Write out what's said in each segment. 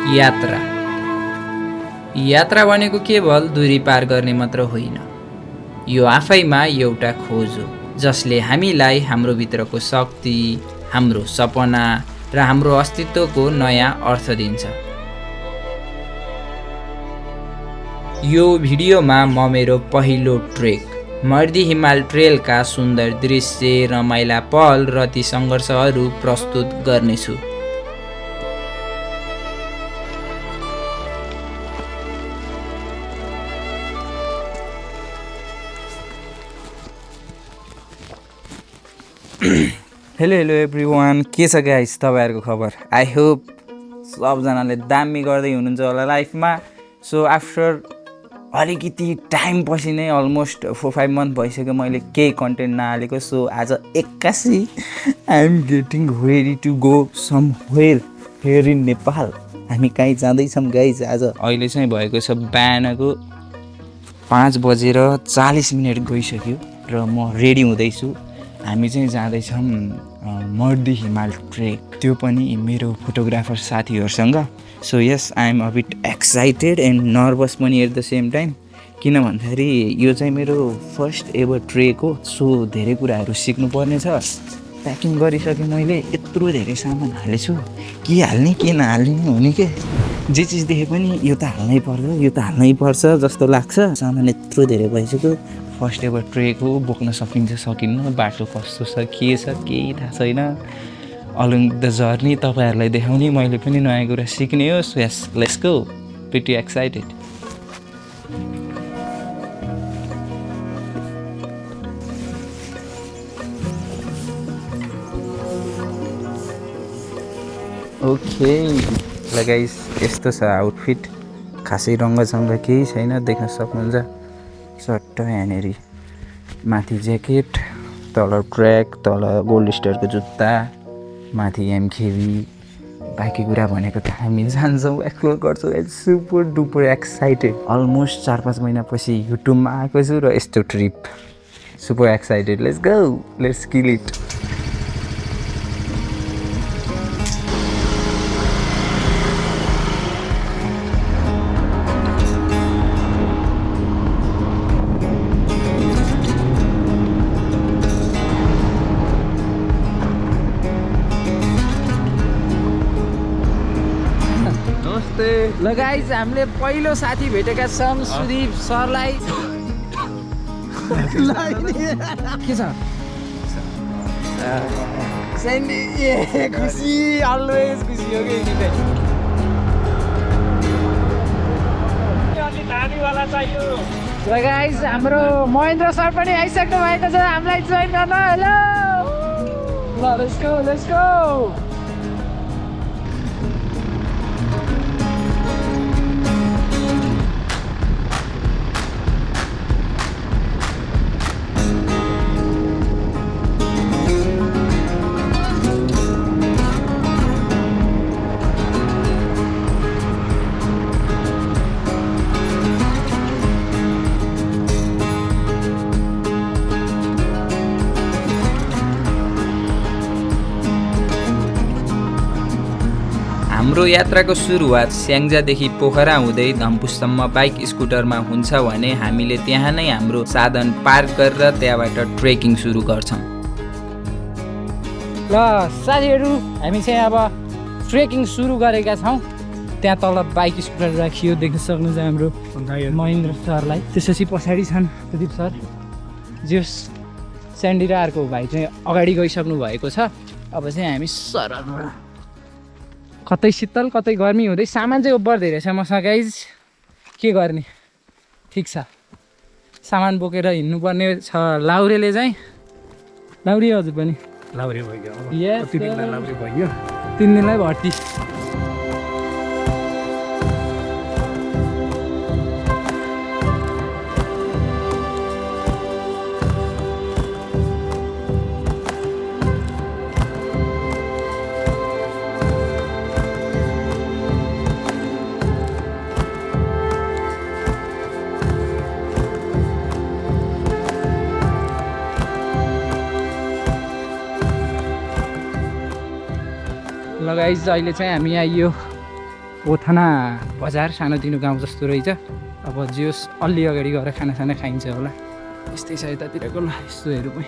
यात्रा यात्रा भनेको केवल दूरी पार गर्ने मात्र होइन, यो आफैमा एउटा खोज हो जसले हामीलाई हाम्रो भित्रको शक्ति, हाम्रो सपना र हाम्रो अस्तित्वको नयाँ अर्थ दिन्छ। यो भिडियोमा म मेरो पहिलो ट्रेक मर्दी हिमाल ट्रेलका सुन्दर दृश्य, रमाइला पल र ती सङ्घर्षहरू प्रस्तुत गर्नेछु। हेलो एभ्रिवान, के छ गाइस तपाईँहरूको खबर? आई होप सबजनाले दामी गर्दै हुनुहुन्छ होला लाइफमा। सो आफ्टर अलिकति टाइम पछि नै अलमोस्ट 4-5 मन्थ भइसक्यो मैले केही कन्टेन्ट नहालेको। सो आज 81 I am getting ready to go somewhere here in Nepal. हामी कहीँ जाँदैछौँ गाइस आज। अहिले चाहिँ भएको छ बिहानको 5:40 गइसक्यो र म रेडी हुँदैछु। हामी चाहिँ जाँदैछौँ मर्दी हिमाल ट्रेक, त्यो पनि मेरो फोटोग्राफर साथीहरूसँग। So yes, I am a bit excited and nervous पनि एट द सेम टाइम, किन भन्दाखेरि यो चाहिँ मेरो फर्स्ट एभर ट्रेक हो। सो धेरै कुराहरू सिक्नुपर्ने छ। प्याकिङ गरिसकेँ मैले, यत्रो धेरै सामान हालेछु, के हाल्ने के नहाल्ने हुने के जे चिज देखे पनि यो त हाल्नै पर्छ जस्तो लाग्छ। सामान यत्रो धेरै भइसक्यो। फर्स्ट एभर ट्रेक हो, बोक्न सकिन्छ सकिन्न, बाटो कस्तो छ के छ केही थाहा छैन। अलङ द जर्नी तपाईँहरूलाई देखाउने, मैले पनि नयाँ कुरा सिक्ने हो। So yes, let's go, pretty excited. Okay ल गाइस, यस्तो छ आउटफिट। खासै रङ्गसँग केही छैन, देख्न सक्नुहुन्छ। सट्ट यहाँनिर माथि ज्याकेट, तल ट्र्याक, तल गोल्ड स्टारको जुत्ता, माथि एमकेबी। बाँकी कुरा भनेको त हामी जान्छौँ, एक्सप्लोर गर्छौँ। Super duper excited. अलमोस्ट 4-5 महिनापछि युट्युबमा आएको छु र यस्तो trip super excited. Let's go, let's kill it. ल गाइज, हामीले पहिलो साथी भेटेका छौँ, सुदीप सरलाई। के छ खुसी? अलवेज खुसी हो कि ल गाइज, हाम्रो महेन्द्र सर पनि आइसक्नु भएको छ हामीलाई जोइन गर्न। हेलो, ल लेट्स गो, लेट्स गो। हाम्रो यात्राको सुरुवात स्याङ्जादेखि पोखरा हुँदै धम्पुसम्म बाइक स्कुटरमा हुन्छ भने हामीले त्यहाँ नै हाम्रो साधन पार्क गरेर त्यहाँबाट ट्रेकिङ सुरु गर्छौँ। ल साथीहरू, हामी चाहिँ अब ट्रेकिङ सुरु गरेका छौँ। त्यहाँ तल बाइक स्कुटर राखियो, देख्न सक्नुहुन्छ हाम्रो महेन्द्र सरलाई। त्यसपछि पछाडि छन् सुदीप सर, जोस स्यान्डी र अर्को भाइ चाहिँ अगाडि गइसक्नु भएको छ। अब चाहिँ हामी सरल, कतै शीतल कतै गर्मी हुँदै, सामान चाहिँ ओभर धेरै छ मसँग गाइज। के गर्ने, ठिक छ। सामान बोकेर हिँड्नुपर्ने छ। लाउरेले चाहिँ, लाउरे हजुर पनि लाउरे भयो, 3 दिनलाई भर्ती। ल गाइज, अहिले चाहिँ हामी आइयो ओथना बजार सानोतिनो गाउँ जस्तो रहेछ। अब जे होस् अलि अगाडि गएर खानासाना खाइन्छ होला। यस्तै छ यतातिरको। ल यस्तो हेरौँ है।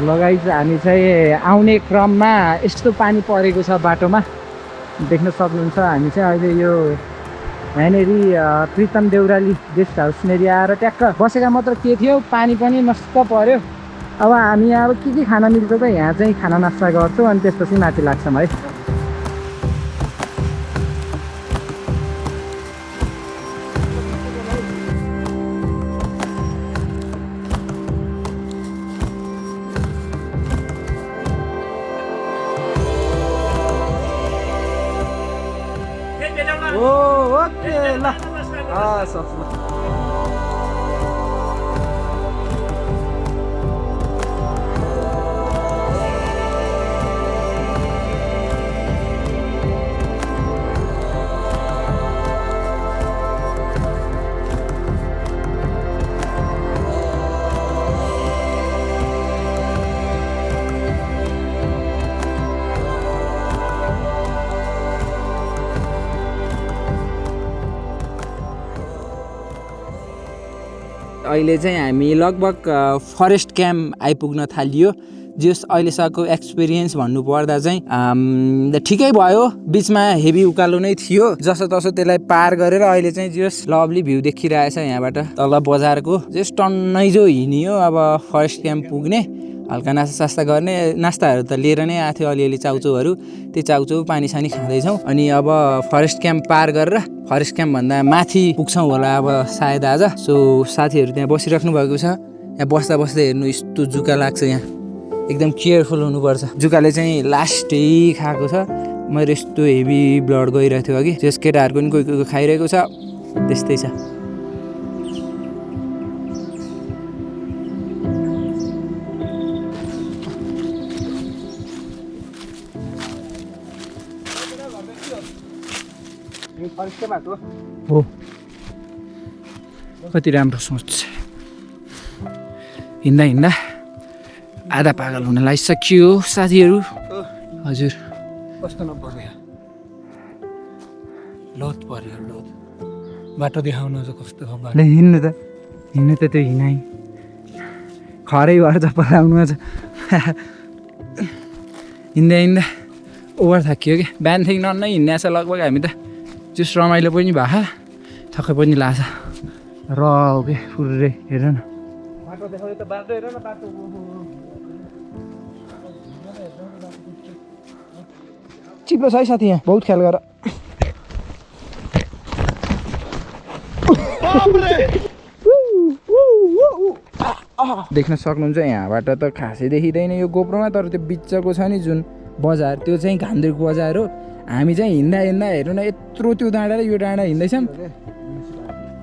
लगाइ हामी चाहिँ आउने क्रममा यस्तो पानी परेको छ बाटोमा देख्न सक्नुहुन्छ। हामी चाहिँ अहिले यो यहाँनिर प्रितम देउराली गेस्ट हाउसनेरि आएर ट्याक्क बसेका मात्र के थियो, पानी पनि मस्त पर्यो। अब हामी अब के खान मिल्छ त यहाँ चाहिँ खाना नास्ता गर्छौँ अनि त्यसपछि माथि लाग्छौँ है। ओके ल अहिले चाहिँ हामी लगभग फरेस्ट क्याम्प आइपुग्न थालियो। जस अहिलेसम्मको एक्सपिरियन्स भन्नुपर्दा चाहिँ ठिकै भयो। बिचमा हेभी उकालो नै थियो, जसो तसो त्यसलाई पार गरेर अहिले चाहिँ जस लभली भ्यू देखिरहेछ यहाँबाट तल बजारको। जस टन्नैजो हिँडियो। अब फरेस्ट क्याम्प पुग्ने, हल्का नास्ता गर्ने। नास्ताहरू त लिएर नै आएको थियो अलिअलि चाउचाउहरू, त्यो चाउचाउ पानी सानी खाँदैछौँ। अनि अब फरेस्ट क्याम्प पार गरेर फरेस्ट क्याम्प भन्दा माथि पुग्छौँ होला अब सायद आज। सो साथीहरू त्यहाँ बसिराख्नु भएको छ। यहाँ बस्दा बस्दै हेर्नु यस्तो जुका लाग्छ। यहाँ एकदम केयरफुल हुनुपर्छ। जुकाले चाहिँ लास्टै खाएको छ। मेरो यस्तो हेभी ब्लड गइरहेको थियो अघि। त्यस केटाहरूको पनि कोही कोही खाइरहेको छ। त्यस्तै छ। हो कति राम्रो सोच। हिँड्दा हिँड्दा आधा पागल हुन लागिसक्यो साथीहरू। हजुर कस्तो नपर्यो, लोत पर्यो लोत। बाटो देखाउनु चाहिँ कस्तो हो बाटो। हिँड्नु त त्यो हिँडाइ खरै भएर चप्पल लाउनुमा छ। हिँड्दा हिँड्दा ओभर थाकियो कि। बिहानदेखि नन्नै हिँड्ने छ लगभग हामी त। जस रमाइलो पनि भएको, थकै पनि लाग्छ। र हो कि फुर्रे हेर न बाटो देखाउने त। बाटो हेर न, बाटो चिप्लो छ है साथी। यहाँ बहुत ख्याल गर। देख्न सक्नुहुन्छ यहाँबाट त खासै देखिँदैन यो गोप्रोमा, तर त्यो बिचको छ नि जुन बजार, त्यो चाहिँ घान्द्रुक बजार हो। हामी चाहिँ हिँड्दा हिँड्दा हेर्नु न यत्रो त्यो डाँडा र यो डाँडा हिँड्दैछौँ।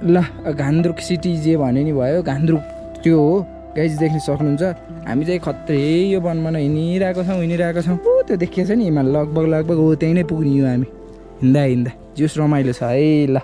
ल घान्द्रुक सिटी जे भने नि भयो, घान्द्रुक त्यो हो गाइज। देख्न सक्नुहुन्छ हामी चाहिँ खत्रै यो वनमा हिँडिरहेको छौँ। त्यो देखिएछ नि हिमाल लगभग हो त्यहीँ नै पुग्ने हो हामी हिँड्दा हिँड्दा। जस रमाइलो छ है। ल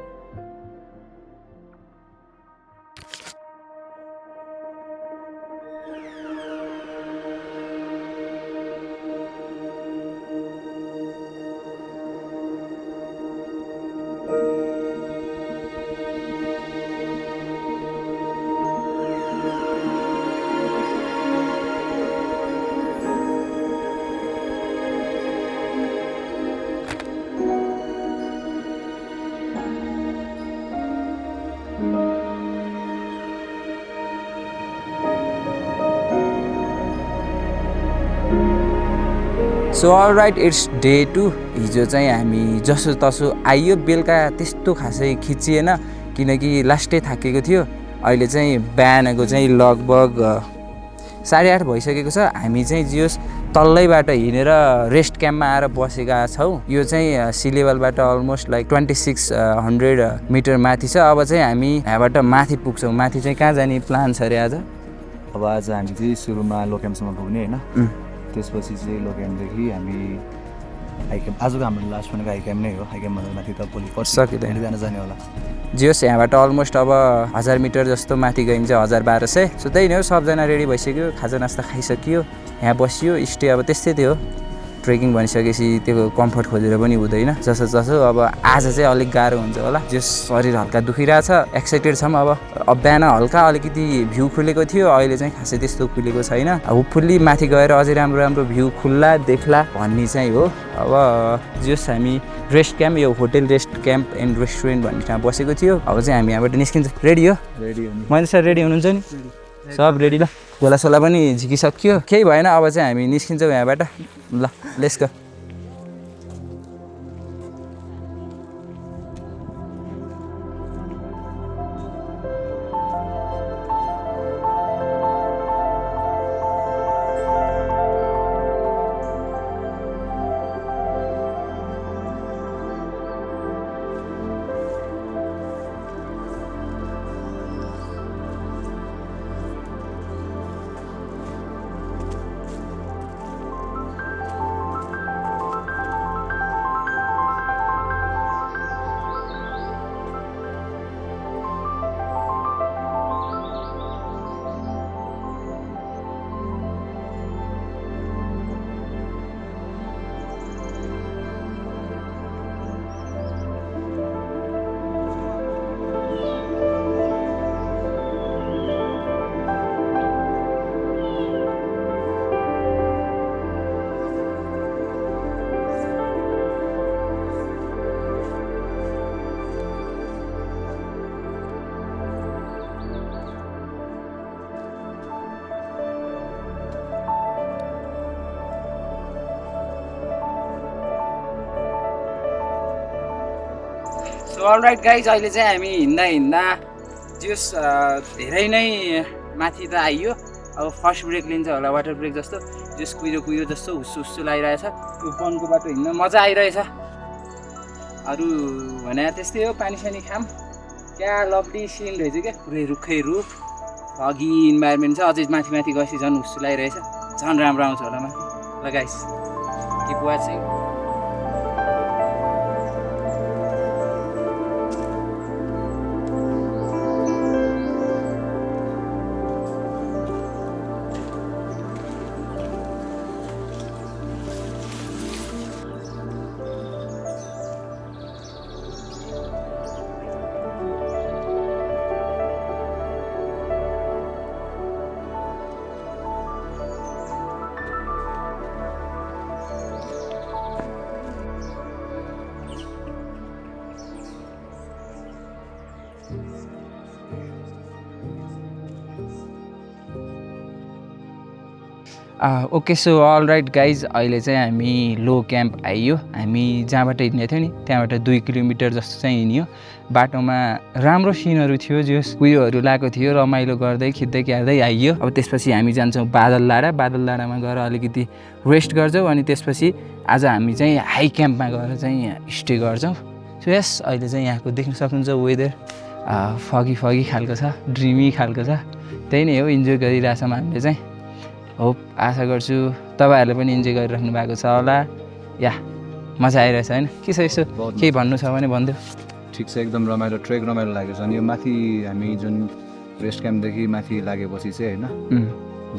सो अलराइट, इट्स डे 2। हिजो चाहिँ हामी जसो तसो आइयो। बेलुका त्यस्तो खासै खिचिएन किनकि लास्टै थाकेको थियो। अहिले चाहिँ बिहानको चाहिँ लगभग 8:30 भइसकेको छ। हामी चाहिँ जियोस् तल्लैबाट हिँडेर रेस्ट क्याम्पमा आएर बसेका छौँ। यो चाहिँ सी लेभलबाट अलमोस्ट लाइक 2600 मिटर माथि छ। अब चाहिँ हामी यहाँबाट माथि पुग्छौँ। माथि चाहिँ कहाँ जाने प्लान छ अरे आज? अब आज हामी चाहिँ सुरुमा लो क्याम्पसम्म पुग्ने होइन, त्यसपछि चाहिँ लो क्याम्पदेखि हामी हाई क्याम्प। आजको हाम्रो लास्ट भनेको हाई क्याम्प नै हो। हाई क्याम्पभन्दा माथि त भोलि सकिँदैन। बिहान जाने होला। जे होस् यहाँबाट अलमोस्ट अब 1000 मिटर जस्तो माथि गयौँ चाहिँ 1200। सो त्यही नै हो, सबजना रेडी भइसक्यो, खाजा नास्ता खाइसक्यो, यहाँ बसियो, स्टे अब त्यस्तै थियो। ट्रेकिङ भनिसकेपछि त्यो कम्फर्ट खोजेर पनि हुँदैन जसो अब आज चाहिँ अलिक गाह्रो हुन्छ होला। जो शरीर हल्का दुखिरहेछ, एक्साइटेड छौँ। अब बिहान हल्का अलिकति भ्यू खुलेको थियो, अहिले चाहिँ खासै त्यस्तो खुलेको छैन। होपफुल्ली माथि गएर अझै राम्रो राम्रो भ्यू खुल्ला देख्ला भन्ने चाहिँ हो। अब जस हामी रेस्ट क्याम्प, यो hotel rest camp and restaurant भन्ने ठाउँ बसेको थियो। अब चाहिँ हामी यहाँबाट निस्किन्छ। रेडी हो? रेडी हो नि? मैले सर रेडी हुनुहुन्छ नि? सब रेडी ल। गोलासोला पनि झिकिसक्यो, केही भएन। अब चाहिँ हामी निस्किन्छौँ यहाँबाट। ल let's go. So all right guys, अहिले चाहिँ हामी हिँड्दा जस धेरै नै माथि त आइयो। अब फर्स्ट ब्रेक लिन्छ होला, वाटर ब्रेक जस्तो। जस कुहिरो जस्तो हुस्सु लागिरहेछ। यो वनको बाटो हिँड्न मजा आइरहेछ। अरू भने त्यस्तै हो, पानी सानी खाम। क्या लभली सिन रहेछ क्या, पुरै रुखै रुख, हगी इन्भाइरोमेन्ट छ। अझै माथि गएपछि झन् हुस्सु लागिरहेछ, झन् राम्रो आउँछ होला माथि। ल guys, keep watching. Okay so all right guys, अहिले चाहिँ हामी लो क्याम्प आइयो। हामी जहाँबाट हिँडेको थियौँ नि त्यहाँबाट 2 किलोमिटर जस्तो चाहिँ हिँड्यो। बाटोमा राम्रो सिनहरू थियो, जो कुहिरोहरू लगाएको थियो, रमाइलो गर्दै खिच्दै क्यार्दै आइयो। अब त्यसपछि हामी जान्छौँ बादलडाँडामा गएर अलिकति रेस्ट गर्छौँ। अनि त्यसपछि आज हामी चाहिँ हाई क्याम्पमा गएर चाहिँ स्टे गर्छौँ। सो यस, अहिले चाहिँ यहाँको देख्न सक्नुहुन्छ वेदर फगी खालको छ, ड्रिमी खालको छ। त्यही नै हो, इन्जोय गरिरहेछौँ हामीले चाहिँ। होप आशा गर्छु तपाईँहरूले पनि इन्जोय गरिराख्नु भएको छ होला। या मजा आइरहेछ होइन? के छ यसो केही भन्नु छ भने भनिदेऊ। ठिक छ, एकदम रमाइलो ट्रेक, रमाइलो लागेको छ। अनि यो माथि हामी जुन रेस्ट क्याम्पदेखि माथि लागेपछि चाहिँ होइन,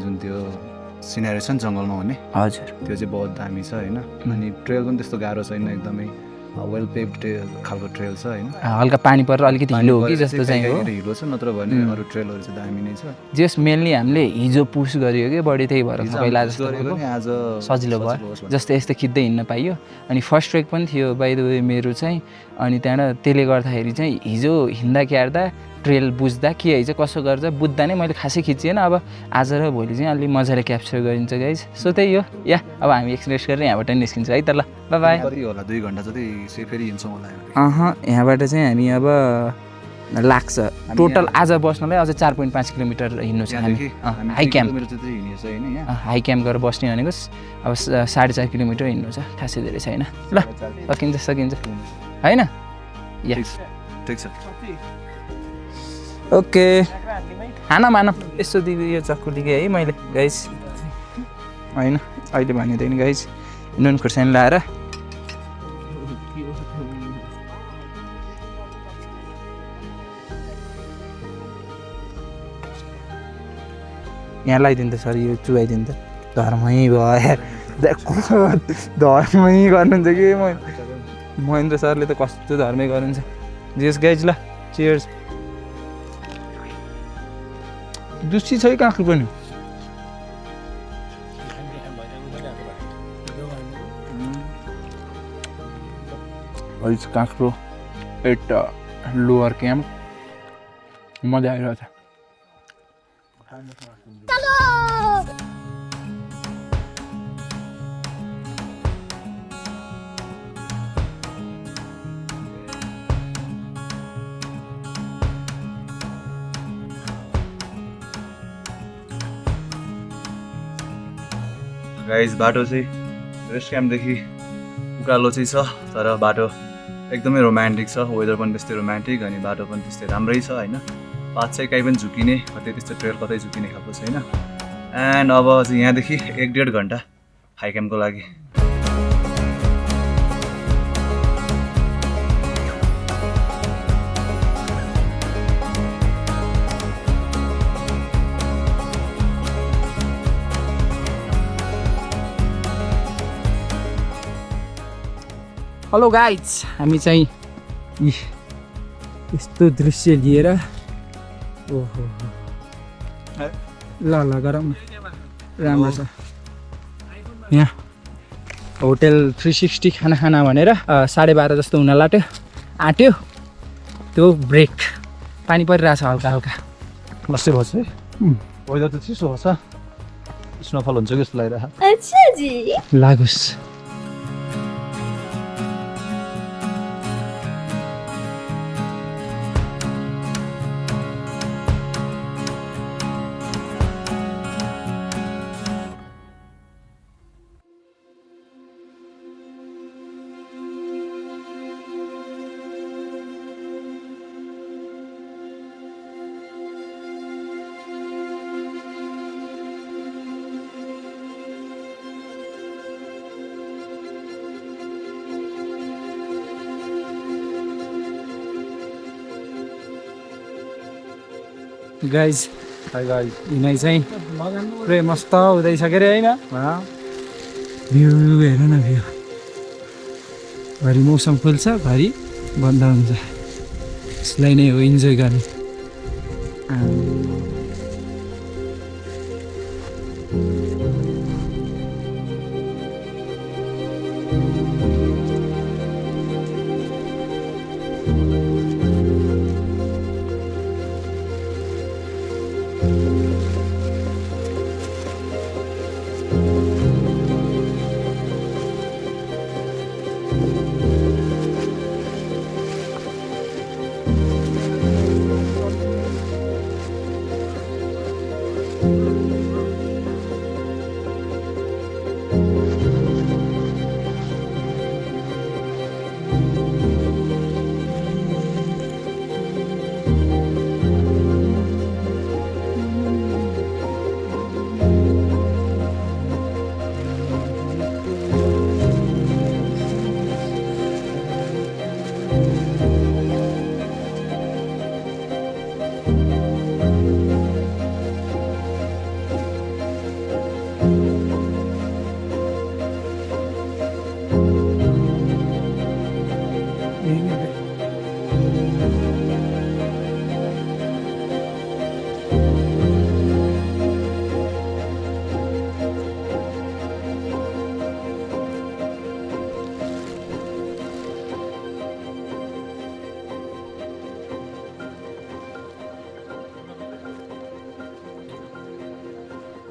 जुन त्यो सिनेरी छ नि जङ्गलमा हुने, हजुर, त्यो चाहिँ बहुत दामी छ होइन। अनि ट्रेल पनि त्यस्तो गाह्रो छैन, एकदमै वेल पेभ्ड खालको ट्रेल छ होइन। हल्का पानी परेर अलिकति हिलो हो कि जस्तो चाहिँ हो, हिलो छ, नत्र भने अरू ट्रेलहरू चाहिँ दामी नै छ। जस मेनली हामीले हिजो पुस गरियो कि बढी, त्यही भएर पहिला जस्तो आज सजिलो भयो, जस्तो यस्तो खिच्दै हिँड्न पाइयो। अनि फर्स्ट ट्रेक पनि थियो बाइ द वे मेरो चाहिँ। अनि त्यहाँबाट त्यसले गर्दाखेरि चाहिँ हिजो हिँड्दा क्यार्दा ट्रेल बुझ्दा के हिजो कसो गर्छ बुझ्दा नै मैले खासै खिचेन। अब आज र भोलि चाहिँ अलि मजाले क्याप्चर गरिन्छ गाइज। सो त्यही हो, या अब हामी एक्सप्रेस गरेर यहाँबाट निस्किन्छ है त। ल बाई बाई। कति होला 2 घन्टा जति फेरि हिँड्छौँ होला। यहाँबाट चाहिँ हामी अब लाग्छ टोटल आज बस्नलाई अझै 4.5 किलोमिटर हिँड्नु छ हामी। हाई क्याम्प हाई क्याम्प गरेर बस्ने भनेको अब 4.5 किलोमिटर हिँड्नु छ, खासै धेरै छैन। ल सकिन्छ होइन? या ठिक छ। ओके। मानौ यसो दिदी यो चक्कु लिएँ है मैले गाइस होइन अहिले भनिँदैन गाइस नुन खुर्सानी लाएर यहाँ लगाइदिनु त सर यो चुहाइदिनु त धर्मै भयो यार धर्मै गर्नुहुन्छ कि महेन्द्र सरले त कस्तो धर्मै गर्नुहुन्छ जेस गाइज ल चियर्स दुसी छ है काँक्रो पनि काँक्रो एट लोवर क्याम्प मजा आइरहेछ गाइज बाटो चाहिँ रेस्ट क्याम्पदेखि उकालो चाहिँ छ तर बाटो एकदमै रोमान्टिक छ वेदर पनि त्यस्तै रोमान्टिक अनि बाटो पनि त्यस्तै राम्रै छ होइन पात चाहिँ कहीँ पनि झुकिने कतै त्यस्तो ट्रेल कतै झुकिने खालको छैन एन्ड अब चाहिँ यहाँदेखि 1-1.5 घन्टा हाई क्याम्पको लागि हेलो गाइज हामी चाहिँ यस्तो दृश्य लिएर ओहो ल गरौँ न राम्रो छ यहाँ होटेल 360 खाना भनेर 12:30 जस्तो हुन आँट्यो त्यो ब्रेक पानी परिरहेछ हल्का हल्का लस्सी भन्छ है वेदर त चिसो छ स्नोफल हुन्छ कि जस्तो लागिरहेको लागोस् गाइज यिनै चाहिँ पुरै मस्त हुँदैछ के अरे होइन भ्यू हेर न भ्यू घरि मौसम खुल्छ घरि बन्द हुन्छ यसलाई नै हो इन्जोय गर्ने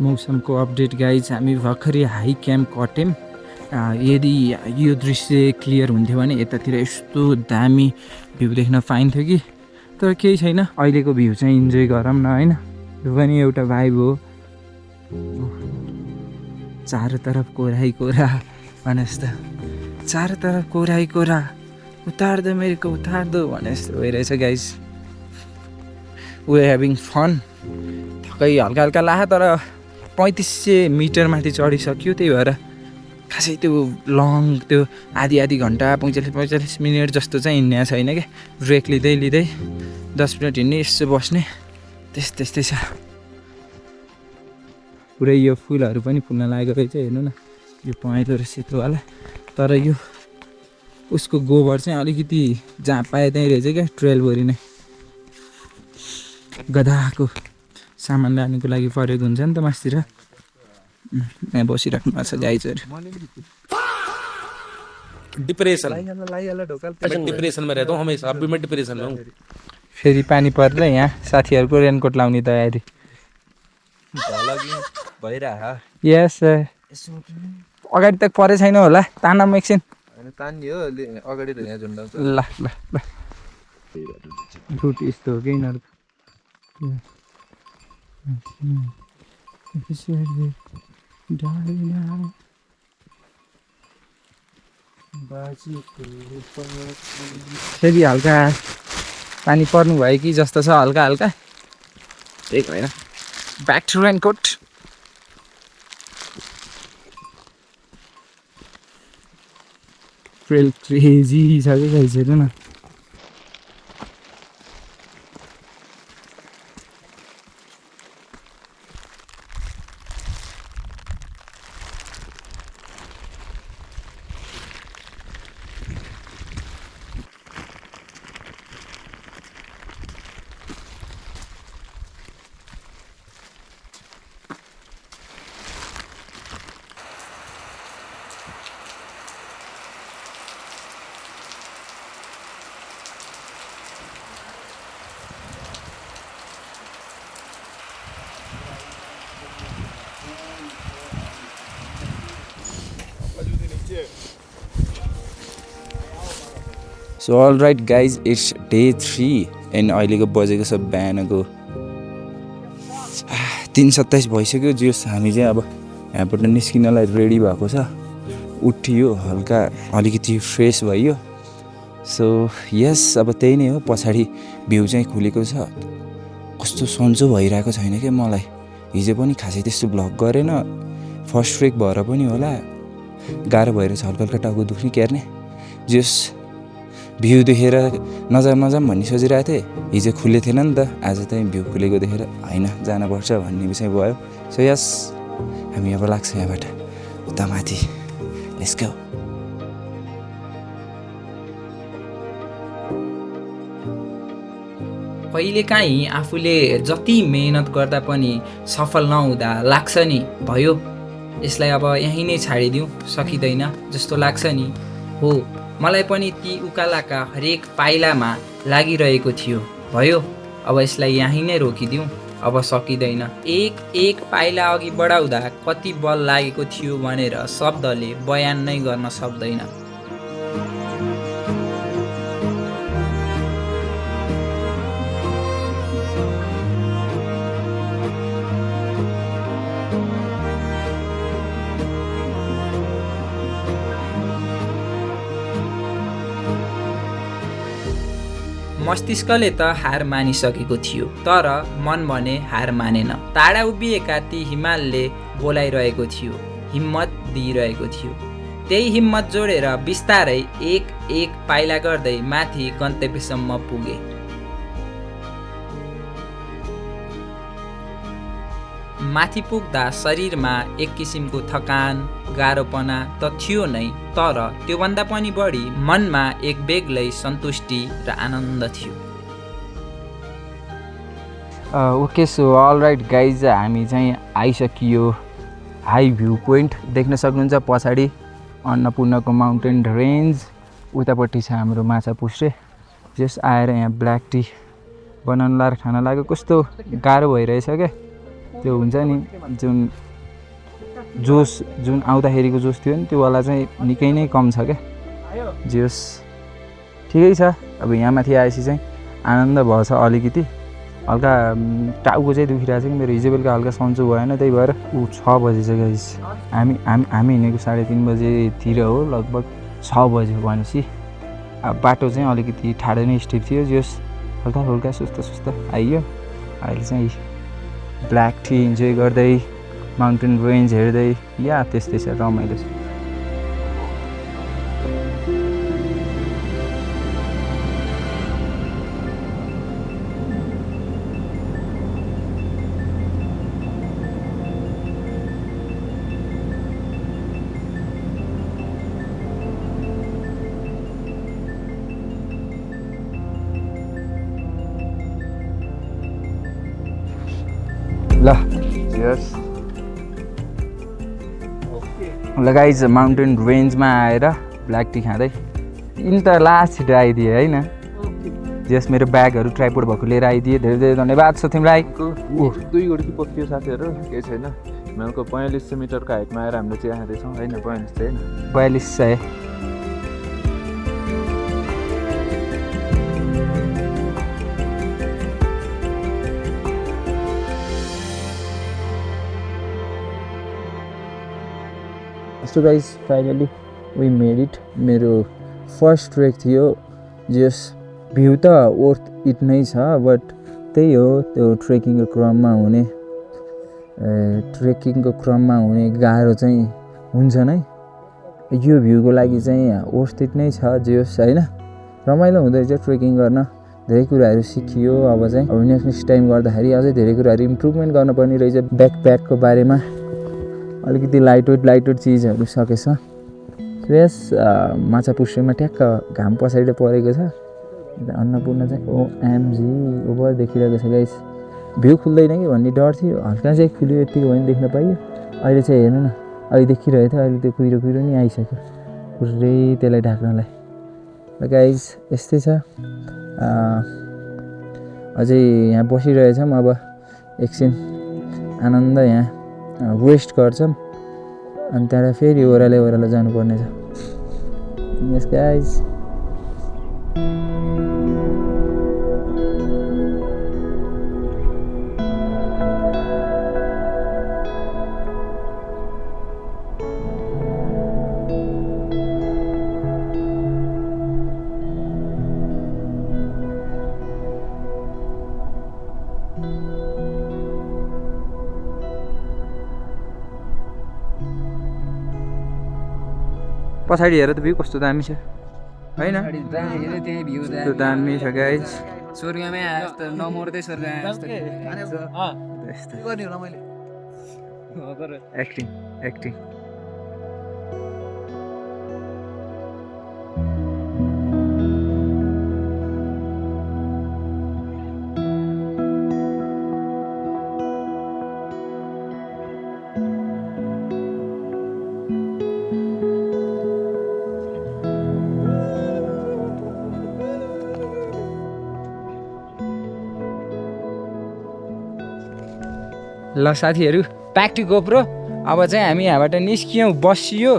मौसमको अपडेट गाइज हामी भर्खरै हाई क्याम्प कट्यौँ यदि यो दृश्य क्लियर हुन्थ्यो भने यतातिर यस्तो दामी भ्यू देख्न पाइन्थ्यो कि तर केही छैन अहिलेको भ्यू चाहिँ इन्जोय गरौँ न होइन यो पनि एउटा भाइब हो चारैतर्फ कोरै कोरा भने जस्तो चारैतर्फ कोरै कोरा उतार दो मेरेको उतार दो भने जस्तो भइरहेछ गाइज वी ह्याभिङ फन। थकै हल्का हल्का लाहा तर 3500 मिटर माथि चढिसक्यो, त्यही भएर खासै त्यो लङ त्यो आधी घन्टा 45 मिनट जस्तो चाहिँ हिँड्ने छैन क्या। ब्रेक लिँदै 10 मिनट हिँड्ने, यसो बस्ने, त्यस्तै छ। पुरै यो फुलहरू पनि फुल्न लागेको रहेछ, हेर्नु न, यो पहेँलो र सेतोवाला। तर यो उसको गोबर चाहिँ अलिकति जहाँ पाए त्यहीँ रहेछ क्या, ट्रेलभरि नै। गधाको सामान लानुको लागि प्रयोग हुन्छ नि त मासतिर। यहाँ बसिराख्नु भएको छ गाईचहरू। डिप्रेशन मैं डिप्रेशन में रहता हूँ हमेशा, अभी मैं डिप्रेशन में हूँ। फेरि पानी पर्दै यहाँ साथीहरूको रेनकोट लाउने तयारी। यस अगाडि तक परे छैन होला, तानम एकछिन। ल रुट यस्तो हो कि यिनीहरूको। फेरि हल्का पानी पर्नु भयो कि जस्तो छ, हल्का हल्का, त्यही भएर back to raincoat. Trail crazy छ कि गाइस, हेर्नु न। So all right guys, it's day 3 and अहिलेको बजेको छ बिहानको 3:27 भइसक्यो। जोस् हामी चाहिँ अब यहाँबाट निस्किनलाई रेडी भएको छ। उठियो, हल्का अलिकति फ्रेस भयो। सो यस, अब त्यही नै हो। पछाडि भ्यू चाहिँ खुलेको छ। कस्तो सन्चो भइरहेको छैन क्या मलाई। हिजो पनि खासै त्यस्तो भ्लग गरेन, फर्स्ट ट्रेक भएर पनि होला, गाह्रो भएर छ, हल्का हल्का टाउको दुख्ने क्यार्ने। जोस् भ्यू देखेर नजाम भन्ने सोचिरहेको थिएँ, हिजो खुले थिएन नि त, आज चाहिँ भ्यू खुलेको देखेर होइन जानुपर्छ भन्ने विषय भयो। सो यस, हामी अब लाग्छ यहाँबाट उता माथि। Let's go. कहिलेकाहीँ आफूले जति मेहनत गर्दा पनि सफल नहुँदा लाग्छ नि भयो यसलाई अब यहीँ नै छाडिदिउँ, सकिँदैन जस्तो लाग्छ नि। हो, मलाई पनि ती उकालाका हरेक पाइलामा लागिरहेको थियो, भयो अब यसलाई यहीँ नै रोकिदिउँ, अब सकिँदैन। एक पाइला अघि बढाउँदा कति बल लागेको थियो भनेर शब्दले बयान नै गर्न सक्दैन। मस्तिष्कले त हार मानिसकेको थियो, तर मन भने हार मानेन। टाढा उभिएका ती हिमालले बोलाइरहेको थियो, हिम्मत दिइरहेको थियो। त्यही हिम्मत जोडेर बिस्तारै एक पाइला गर्दै माथि गन्तव्यसम्म पुगे। माथि पुग्दा शरीरमा एक किसिमको थकान, गाह्रोपना त थियो नै, तर त्योभन्दा पनि बढी मनमा एक बेग्लै सन्तुष्टि र आनन्द थियो। Okay, so all right guys, हामी चाहिँ आइसकियो हाई भ्यू पोइन्ट। देख्न सक्नुहुन्छ पछाडि अन्नपूर्णको माउन्टेन रेन्ज, उतापट्टि छ हाम्रो माछा पुछ्रे। जस आएर यहाँ ब्ल्याक टी बनाउनु लाएर खान लाग्यो। कस्तो गाह्रो भइरहेछ क्या, त्यो हुन्छ नि जुन आउँदाखेरिको जोस थियो नि, त्यो वाला चाहिँ निकै नै कम छ क्या। जोस ठिकै छ। अब यहाँ माथि आएपछि चाहिँ आनन्द भएछ अलिकति। हल्का टाउको चाहिँ दुखिरहेको छ कि मेरो, हिजो बेलुका हल्का सन्चो भएन, त्यही भएर 6 बजी चाहिँ गाइस हामी हिँडेको 3:30 बजेतिर हो, लगभग 6 बज्यो भनेपछि अब बाटो चाहिँ अलिकति ठाडो नै स्टिप थियो। जोस हल्का सुस्त आइयो। अहिले चाहिँ ब्ल्याक टी इन्जोय गर्दै माउन्टेन रेन्ज हेर्दै या त्यस्तै छ रमाइलो छ। ल ल गाइज माउन्टेन रेन्जमा आएर ब्ल्याक टी खाँदै यिनी त लास्ट छिटो आइदिए होइन। जस मेरो ब्यागहरू ट्राइपोड भएको लिएर आइदिए, धेरै धेरै धन्यवाद छ तिमीलाई। 2 घडी पक्रियो साथीहरू, केही छैन। हिमालको 4500 मिटरको हाइटमा आएर हामीले चिया खाँदैछौँ होइन। 45 चाहिँ होइन, 4200। So guys finally we made it. मेरो फर्स्ट ट्रेक थियो, जस भ्यू त वर्थ इट नै छ, बट त्यही हो त्यो ट्रेकिङको क्रममा हुने गाह्रो चाहिँ हुन्छ नै। यो भ्यूको लागि चाहिँ वर्थ इट नै छ जस होइन। रमाइलो हुँदो रहेछ ट्रेकिङ गर्न, धेरै कुराहरू सिकियो। अब नेक्स्ट टाइम गर्दाखेरि अझै धेरै कुराहरू इम्प्रुभमेन्ट गर्नुपर्ने रहेछ। ब्याकप्याकको बारेमा अलिकति लाइट वेट चिजहरू सकेछ। यस माछापुच्छ्रेमा ट्याक्क घाम पछाडि परेको छ। अन्नपूर्ण चाहिँ ओएमजी ओभर देखिरहेको छ गाइस। भ्यू खुल्दैन कि भन्ने डर थियो, हल्का चाहिँ खुल्यो, यतिको भने देख्न पाइयो। अहिले चाहिँ हेर्नु न, अहिले देखिरहेको थियो, अहिले त्यो कुहिरो नि आइसक्यो पुरै त्यसलाई ढाक्नलाई। गाइस यस्तै छ। अझै यहाँ बसिरहेछौँ, अब एकछिन आनन्द यहाँ वेस्ट गर्छौँ, अनि त्यहाँबाट फेरि ओह्रालो जानुपर्ने छ। यस गाइस पछाडि हेर त भ्यू कस्तो दामी छ होइन। त्यही भ्यू त्यो दामी छ गाइस। स्वर्गमै आए जस्तो, नमर्दै स्वर्ग आए जस्तो। एक्टिङ ल साथीहरू, ब्याक टु गोप्रो। अब चाहिँ हामी यहाँबाट निस्कियौँ, बसियो,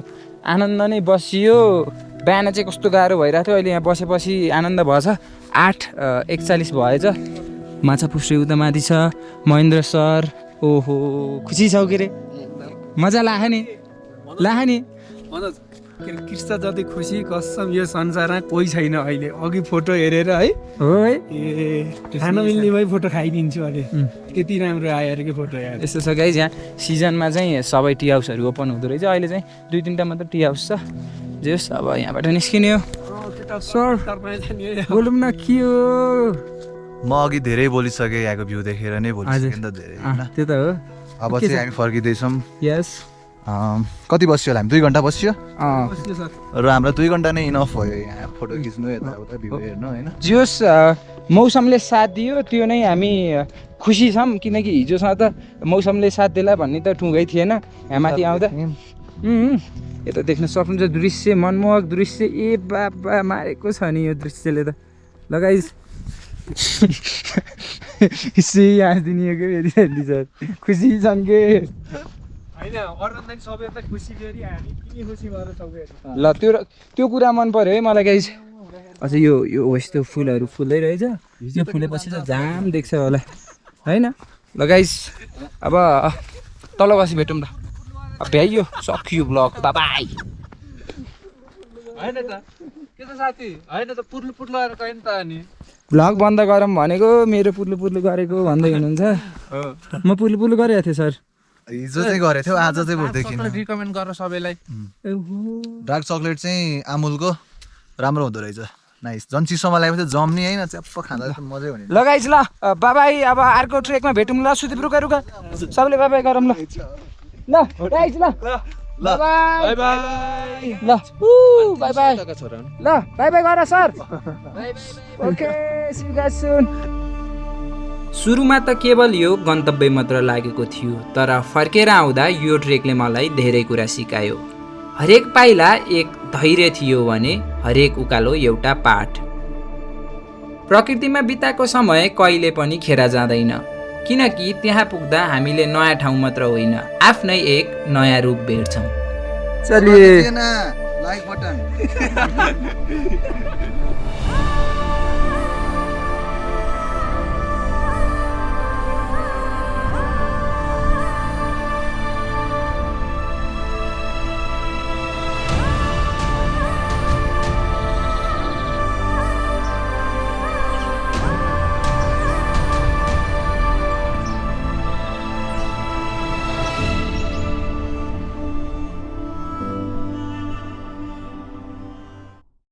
आनन्द नै बसियो। बिहान चाहिँ कस्तो गाह्रो भइरहेको थियो, अहिले यहाँ बसेपछि आनन्द भएछ। 8:41 भएछ। माछापुच्छ्रे उता माथि छ, महेन्द्र सर। ओहो खुसी छौ के अरे? मजा लाग्यो नि। कृष्ण जति खुसी कसम यो संसारमा कोही छैन अहिले। अघि फोटो हेरेर है हो है, खान मिल्ने भए फोटो खाइदिन्छु अहिले। त्यति राम्रो आयो अरे कि फोटो यार। यस्तो छ गाइज, यहाँ सिजनमा चाहिँ सबै टी हाउसहरू ओपन हुँदो रहेछ। अहिले चाहिँ 2-3टा मात्र टी हाउस छ। जेस अब यहाँबाट निस्किने हो। सर बोलौँ न के हो? म अघि धेरै बोलिसकेँ, यहाँको भ्यू देखेर नै बोलिसकेँ नि त धेरै होइन। त्यो त हो। अब चाहिँ हामी फर्किँदैछौँ। यस कति बस्यो होला हामी? 2 घन्टा बस्यो अँ र हाम्रो 2 घन्टा नै इनफ भयो यहाँ फोटो खिच्नु, यताउता भ्यू हेर्नु होइन। जोस् मौसमले साथ दियो, त्यो नै हामी खुसी छौँ। किनकि हिजोसँग त मौसमले साथ देला भन्ने त ठुङ्गै थिएन। यहाँ माथि आउँदा यता देख्न सक्नुहुन्छ दृश्य, मनमोहक दृश्य। ए बाबा मारेको छ नि यो दृश्यले त। लगाइस यसै हाँस दिने के फेरि सर खुसी छन् के ल। त्यो कुरा मन पर्यो है मलाई गाइस। अझै यो यस्तो फुलहरू फुल्दै रहेछ, यो फुलेपछि त जाम देख्छ होला होइन। ल गाइस अब तल बसी भेटौँ त। भ्याइयो सकियो ब्लग, बाबाई। होइन त के त साथी, होइन त पुर्लो आएर कहीँ त अनि भ्लग बन्द गरौँ भनेको मेरो पुल्लु गरेको भन्दै हुनुहुन्छ म पुल्लु गरेको थिएँ सर हिजो चाहिँ गरेको थियो आज चाहिँ बरु देखिन रिकमेन्ड गर सबैलाई डार्क चक्लेट चाहिँ अमुलको राम्रो हुँदो रहेछ नाइस झन् चिसोमा लागेपछि जम्ने होइन च्याप्प खाँदा त मजै हुने ल गाइस ल बाबाई अब अर्को ट्रेकमा भेटौँ ल सुदीप रुका सबले बाबाई गरौँ ल गाइस ल बाई बाई ल बाई बाई ल बाई बाई गर sir okay see you guys सुन सुरुमा त केवल यो गन्तव्य मात्र लागेको थियो तर फर्केर आउँदा यो ट्रेकले मलाई धेरै कुरा सिकायो हरेक पाइला एक धैर्य थियो भने हरेक उकालो एउटा पाठ प्रकृतिमा बिताएको समय कहिले पनि खेर जाँदैन किनकि त्यहाँ पुग्दा हामीले नयाँ ठाउँ मात्र होइन आफ्नै एक नयाँ रूप भेट्छौँ लाइक बटन